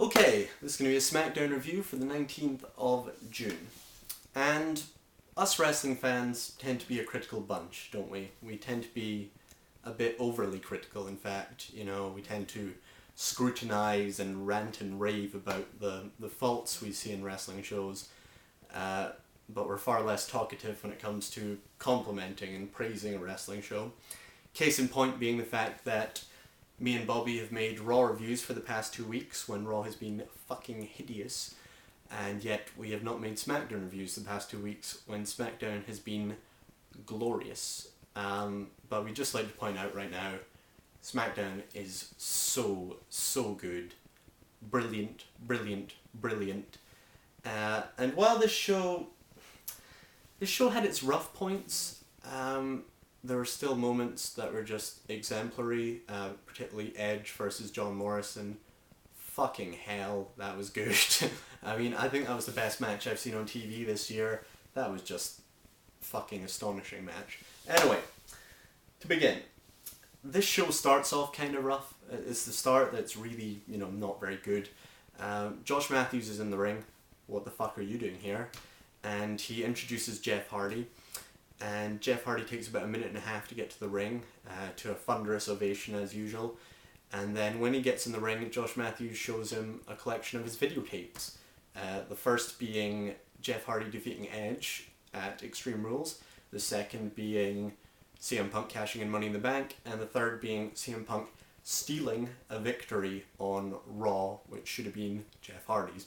Okay, this is going to be a Smackdown review for the 19th of June. And us wrestling fans tend to be a critical bunch, don't we? We tend to be a bit overly critical, in fact. You know, we tend to scrutinize and rant and rave about the faults we see in wrestling shows, but we're far less talkative when it comes to complimenting and praising a wrestling show. Case in point being the fact that me and Bobby have made Raw reviews for the past 2 weeks when Raw has been fucking hideous, and yet we have not made SmackDown reviews the past 2 weeks when SmackDown has been glorious. But we'd just like to point out right now, SmackDown is so good. Brilliant, brilliant, brilliant. And while this show had its rough points, there were still moments that were just exemplary, particularly Edge versus John Morrison. Fucking hell, that was good. I mean, I think that was the best match I've seen on TV this year. That was just fucking astonishing match. Anyway, to begin, this show starts off kind of rough. It's the start that's really, not very good. Josh Matthews is in the ring. What the fuck are you doing here? And he introduces Jeff Hardy. And Jeff Hardy takes about 1.5 minutes to get to the ring, to a thunderous ovation as usual. And then when he gets in the ring, Josh Matthews shows him a collection of his videotapes. The first being Jeff Hardy defeating Edge at Extreme Rules. The second being CM Punk cashing in Money in the Bank. And the third being CM Punk stealing a victory on Raw, which should have been Jeff Hardy's.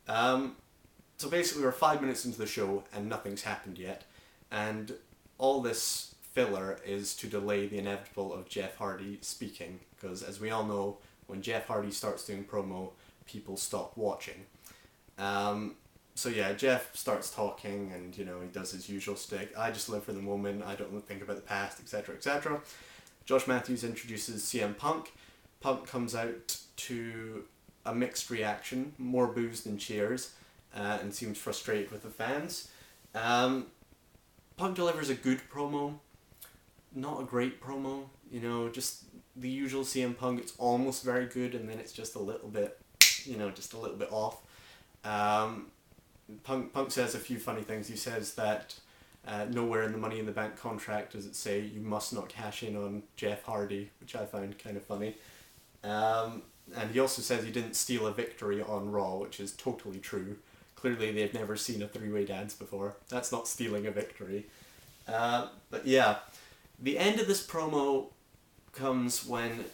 So basically we're 5 minutes into the show and nothing's happened yet. And all this filler is to delay the inevitable of Jeff Hardy speaking, because as we all know, when Jeff Hardy starts doing promo, people stop watching. So yeah, Jeff starts talking and, he does his usual stick. I just live for the moment, I don't think about the past, etc, etc. Josh Matthews introduces CM Punk. Punk comes out to a mixed reaction, more boos than cheers, and seems frustrated with the fans. Punk delivers a good promo, not a great promo, just the usual CM Punk. It's almost very good, and then it's just a little bit, just a little bit off. Punk says a few funny things. He says that nowhere in the Money in the Bank contract does it say you must not cash in on Jeff Hardy, which I found kind of funny. And he also says he didn't steal a victory on Raw, which is totally true. Clearly they've never seen a three-way dance before. That's not stealing a victory. But yeah, the end of this promo comes when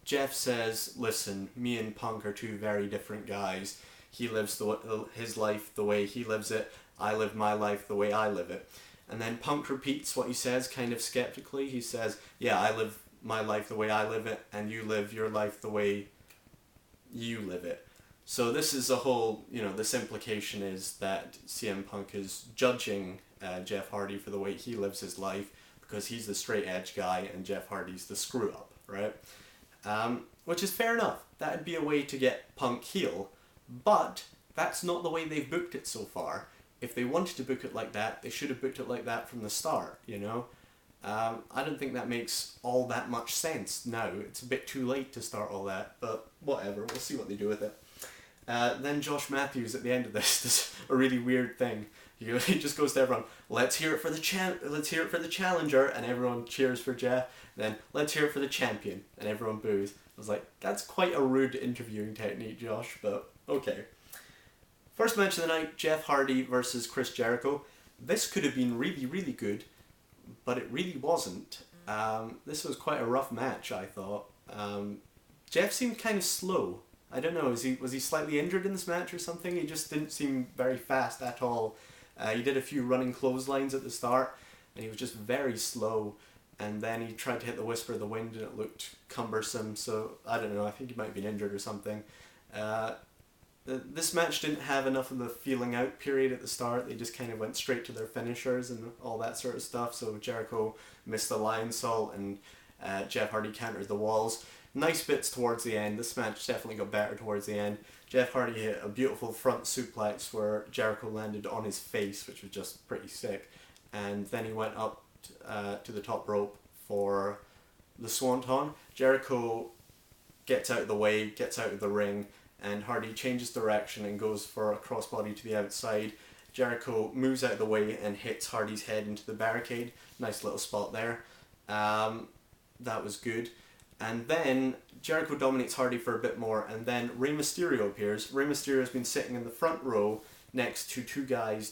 Jeff says, listen, me and Punk are two very different guys. He lives his life the way he lives it. I live my life the way I live it. And then Punk repeats what he says kind of skeptically. He says, yeah, I live my life the way I live it, and you live your life the way you live it. So this is a whole, this implication is that CM Punk is judging Jeff Hardy for the way he lives his life because he's the straight edge guy and Jeff Hardy's the screw up, right? Which is fair enough. That would be a way to get Punk heel, but that's not the way they've booked it so far. If they wanted to book it like that, they should have booked it like that from the start, I don't think that makes all that much sense now. It's a bit too late to start all that, but whatever, we'll see what they do with it. Then Josh Matthews at the end of this does a really weird thing. He just goes to everyone, let's hear it for the challenger, and everyone cheers for Jeff. Then let's hear it for the champion, and everyone boos. I was like, that's quite a rude interviewing technique, Josh, but okay. First match of the night, Jeff Hardy versus Chris Jericho. This could have been really, really good, but it really wasn't. This was quite a rough match, I thought. Jeff seemed kind of slow. I don't know, was he slightly injured in this match or something? He just didn't seem very fast at all. He did a few running clotheslines at the start, and he was just very slow. And then he tried to hit the Whisper of the Wind, and it looked cumbersome. So I don't know. I think he might have been injured or something. This match didn't have enough of the feeling out period at the start. They just kind of went straight to their finishers and all that sort of stuff. So Jericho missed the lionsault, and Jeff Hardy countered the walls. Nice bits towards the end. This match definitely got better towards the end. Jeff Hardy hit a beautiful front suplex where Jericho landed on his face, which was just pretty sick. And then he went up to the top rope for the Swanton. Jericho gets out of the way, gets out of the ring, and Hardy changes direction and goes for a crossbody to the outside. Jericho moves out of the way and hits Hardy's head into the barricade. Nice little spot there. That was good. And then Jericho dominates Hardy for a bit more, and then Rey Mysterio appears. Rey Mysterio has been sitting in the front row next to two guys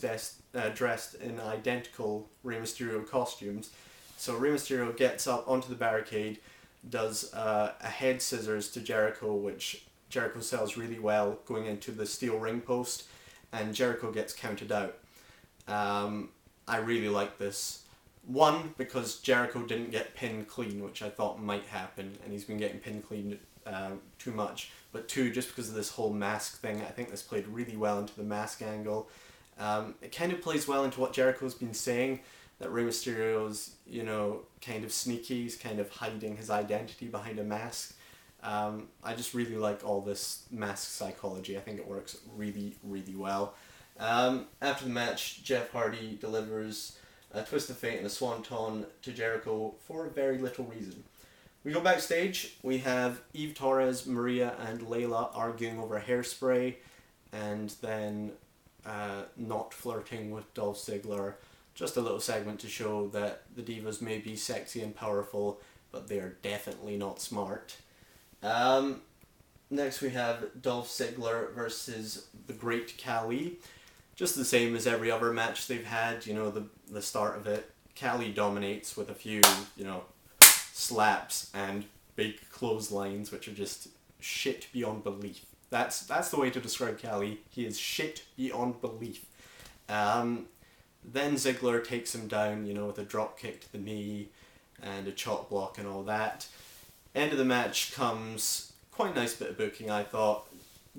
dressed in identical Rey Mysterio costumes. So Rey Mysterio gets up onto the barricade, does a head scissors to Jericho, which Jericho sells really well, going into the steel ring post, and Jericho gets counted out. I really like this. One, because Jericho didn't get pinned clean, which I thought might happen, and he's been getting pinned clean too much. But two, just because of this whole mask thing, I think this played really well into the mask angle. It kind of plays well into what Jericho's been saying, that Rey Mysterio's, kind of sneaky, he's kind of hiding his identity behind a mask. I just really like all this mask psychology. I think it works really, really well. After the match, Jeff Hardy delivers a twist of fate and a swanton to Jericho for very little reason. We go backstage, we have Eve Torres, Maria and Layla arguing over hairspray, and then not flirting with Dolph Ziggler. Just a little segment to show that the Divas may be sexy and powerful, but they are definitely not smart. Next we have Dolph Ziggler versus the Great Khali. Just the same as every other match they've had, the start of it. Khali dominates with a few, slaps and big clotheslines, which are just shit beyond belief. That's the way to describe Khali. He is shit beyond belief. Then Ziggler takes him down, with a drop kick to the knee and a chop block and all that. End of the match comes, quite a nice bit of booking, I thought.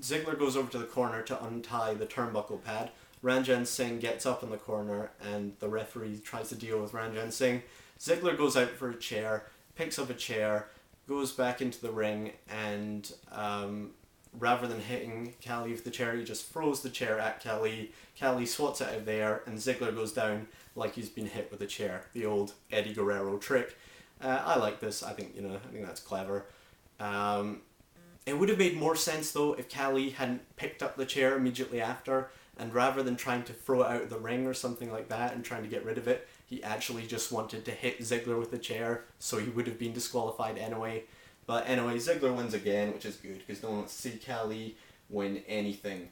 Ziggler goes over to the corner to untie the turnbuckle pad. Ranjan Singh gets up in the corner and the referee tries to deal with Ranjan Singh. Ziggler goes out for a chair, picks up a chair, goes back into the ring, and rather than hitting Khali with the chair, he just throws the chair at Khali. Khali swats it out of there, and Ziggler goes down like he's been hit with a chair. The old Eddie Guerrero trick. I like this. I think that's clever. It would have made more sense though if Khali hadn't picked up the chair immediately after, and rather than trying to throw it out of the ring or something like that and trying to get rid of it, he actually just wanted to hit Ziggler with the chair, so he would have been disqualified anyway. But anyway, Ziggler wins again, which is good, because no one wants to see Khali win anything.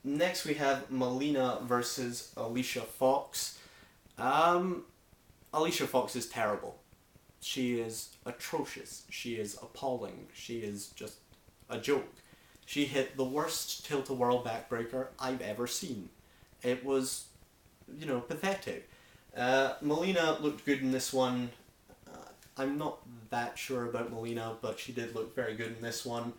Next we have Melina versus Alicia Fox. Alicia Fox is terrible. She is atrocious. She is appalling. She is just a joke. She hit the worst tilt-a-whirl backbreaker I've ever seen. It was, pathetic. Melina looked good in this one. I'm not that sure about Melina, but she did look very good in this one.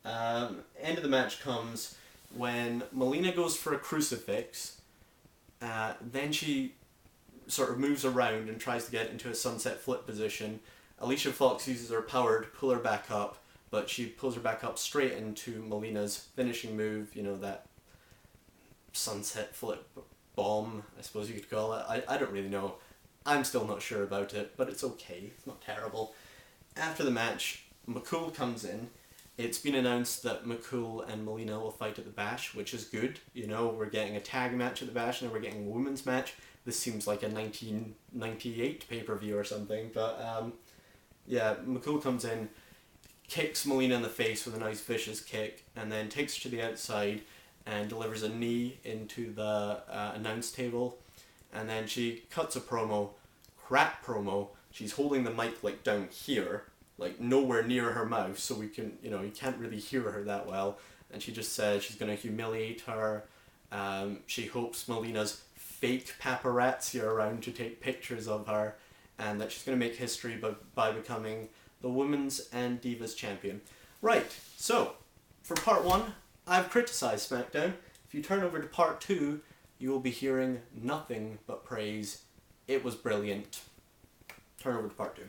End of the match comes when Melina goes for a crucifix. Then she sort of moves around and tries to get into a sunset flip position. Alicia Fox uses her power to pull her back up, but she pulls her back up straight into Melina's finishing move, that sunset flip bomb, I suppose you could call it. I don't really know. I'm still not sure about it, but it's okay. It's not terrible. After the match, McCool comes in. It's been announced that McCool and Melina will fight at the Bash, which is good. We're getting a tag match at the Bash, and then we're getting a women's match. This seems like a 1998 pay-per-view or something, but McCool comes in, kicks Melina in the face with a nice vicious kick, and then takes her to the outside and delivers a knee into the announce table, and then she cuts a promo, crap promo. She's holding the mic down here, nowhere near her mouth, so we can, you can't really hear her that well, and she just says she's going to humiliate her. She hopes Melina's fake paparazzi are around to take pictures of her, and that she's going to make history by becoming the Women's and Divas Champion. Right, so, for part 1, I've criticised SmackDown. If you turn over to part 2, you will be hearing nothing but praise. It was brilliant. Turn over to part 2.